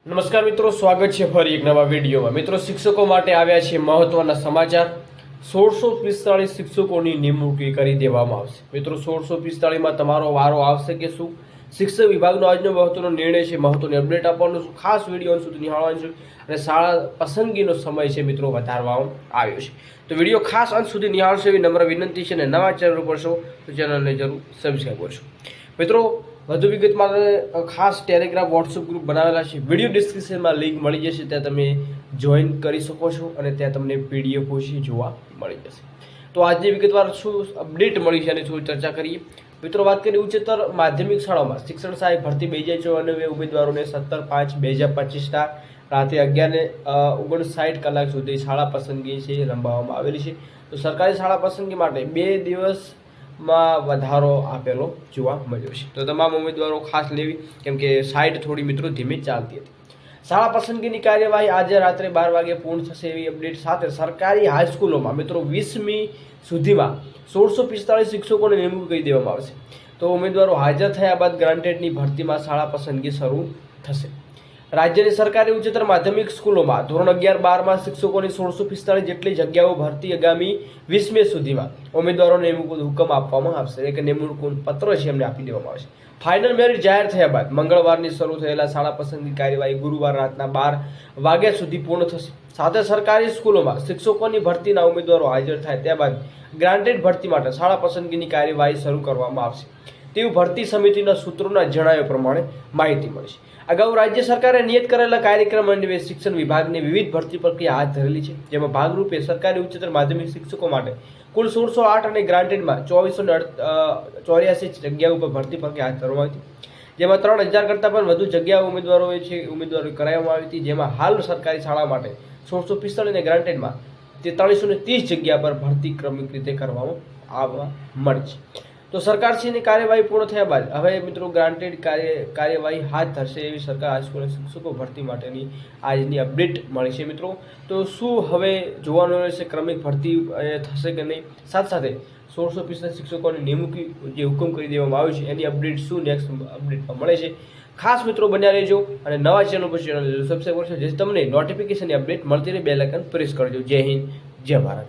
નમસ્કાર મિત્રો, સ્વાગત છે ફરી એક નવા વિડીયોમાં। મિત્રો, શિક્ષકો માટે આવ્યા છે મહત્વના સમાચાર। 1645 શિક્ષકોની નિમણૂક કરી દેવામાં આવશે। મિત્રો, 1645માં તમારો વારો આવશે કે શું? શિક્ષણ વિભાગનો આજનો મહત્વનો નિર્ણય છે, મહત્વની અપડેટ આપવાનો છું। ખાસ વિડીયો અંત સુધી નિહાળવાનું છે અને શાળા પસંદગીનો સમય છે મિત્રો વધારવામાં આવ્યો છે, તો વિડીયો ખાસ અંત સુધી નિહાળશો એવી નમ્ર વિનંતી છે। અને નવા ચેનલ ઉપર છો તો ચેનલને જરૂર સબસ્ક્રાઈબ કરશો। મિત્રો, વધુ વિગત માટે ખાસ ટેલિગ્રામ વોટ્સઅપ ગ્રુપ બનાવેલા છે, વિડીયો ડિસ્ક્રિપ્શનમાં લિંક મળી જશે, ત્યાં તમે જોઈન કરી શકો છો અને ત્યાં તમને પીડીએફ ઓછી જોવા મળી જશે। તો આજની વિગતવાર શું અપડેટ મળી છે એની થોડી ચર્ચા કરીએ। મિત્રો, વાત કરીએ ઉચ્ચતર માધ્યમિક શાળામાં શિક્ષણ સહાયક ભરતી 2094 ઉમેદવારોને 17/5/2025ના રાતે 11:59 કલાક સુધી શાળા પસંદગી છે લંબાવવામાં આવેલી છે। તો સરકારી શાળા પસંદગી માટે 2 દિવસમાં વધારો આપેલો જોવા મળ્યો છે, તો તમામ ઉમેદવારો ખાસ લેવી, કેમ કે સાઇટ થોડી મિત્રો ધીમી ચાલતી હતી। શાળા પસંદગીની કાર્યવાહી આજે રાત્રે 12 વાગે પૂર્ણ થશે એવી અપડેટ સાથે સરકારી હાઈસ્કૂલોમાં મિત્રો 20મી સુધીમાં 1645 શિક્ષકોને નિમણૂક કરી દેવામાં આવશે। તો ઉમેદવારો હાજર થયા બાદ ગ્રાન્ટેડની ભરતીમાં શાળા પસંદગી શરૂ થશે। રાજ્યની સરકારી ઉચ્ચતર માધ્યમિક સ્કૂલોમાં ધોરણ 11-12માં શિક્ષકોની 1645 જેટલી જગ્યાઓ ભરતી આગામી 20 મે સુધીમાં ઉમેદવારોને નિમણૂક હુકમ આપવામાં આવશે, એટલે કે નિમણૂક પત્ર છે એમને આપી દેવામાં આવશે। ફાઇનલ મેરિટ જાહેર થયા બાદ મંગળવારની શરૂ થયેલા શાળા પસંદગી કાર્યવાહી ગુરુવાર રાતના 12 વાગ્યા સુધી પૂર્ણ થશે। સાથે સરકારી સ્કૂલોમાં શિક્ષકોની ભરતીના ઉમેદવારો હાજર થાય ત્યારબાદ ગ્રાન્ટેડ ભરતી માટે શાળા પસંદગીની કાર્યવાહી શરૂ કરવામાં આવશે તેવું ભરતી સમિતિના સૂત્રોના જણાવ્યા પ્રમાણે માહિતી મળી છે। અગાઉ રાજ્ય સરકારે નિયત કરેલા કાર્યક્રમ અન્વયે શિક્ષણ વિભાગની વિવિધ ભરતી પ્રક્રિયા હાથ ધરેલી છે, જેમાં ભાગરૂપે સરકારી ઉચ્ચતર માધ્યમિક શિક્ષકો માટે કુલ 1608 અને ગ્રાન્ટેડમાં 2484 જગ્યાઓ ઉપર ભરતી પ્રક્રિયા હાથ ધરવામાં આવી હતી, જેમાં 3000 કરતાં પણ વધુ જગ્યાઓ ઉમેદવારો કરાવવામાં આવી હતી, જેમાં હાલ સરકારી શાળા માટે 1645 અને ગ્રાન્ટેડમાં 4330 જગ્યા પર ભરતી ક્રમિક રીતે કરવામાં આવવા મળશે। તો સરકારશ્રીની કાર્યવાહી પૂર્ણ થયા બાદ હવે મિત્રો ગ્રાન્ટેડ કાર્યવાહી હાથ ધરશે એવી સરકાર હાઈસ્કૂલ શિક્ષકો ભરતી માટેની આજની અપડેટ મળી છે મિત્રો। તો શું હવે જોવાનું રહેશે ક્રમિક ભરતી થશે કે નહીં, સાથે સાથે 1645 શિક્ષકોની નિમણૂકી જે હુકમ કરી દેવામાં આવ્યો છે એની અપડેટ શું નેક્સ્ટ અપડેટમાં મળે છે, ખાસ મિત્રો બન્યા રહેજો અને નવા ચેનલ પર ચેનલ સબસ્ક્રાઈબ કરશો, જેથી તમને નોટિફિકેશનની અપડેટ મળતી રહે। બેલ આઇકન પ્રેસ કરજો। જય હિન્દ, જય ભારત।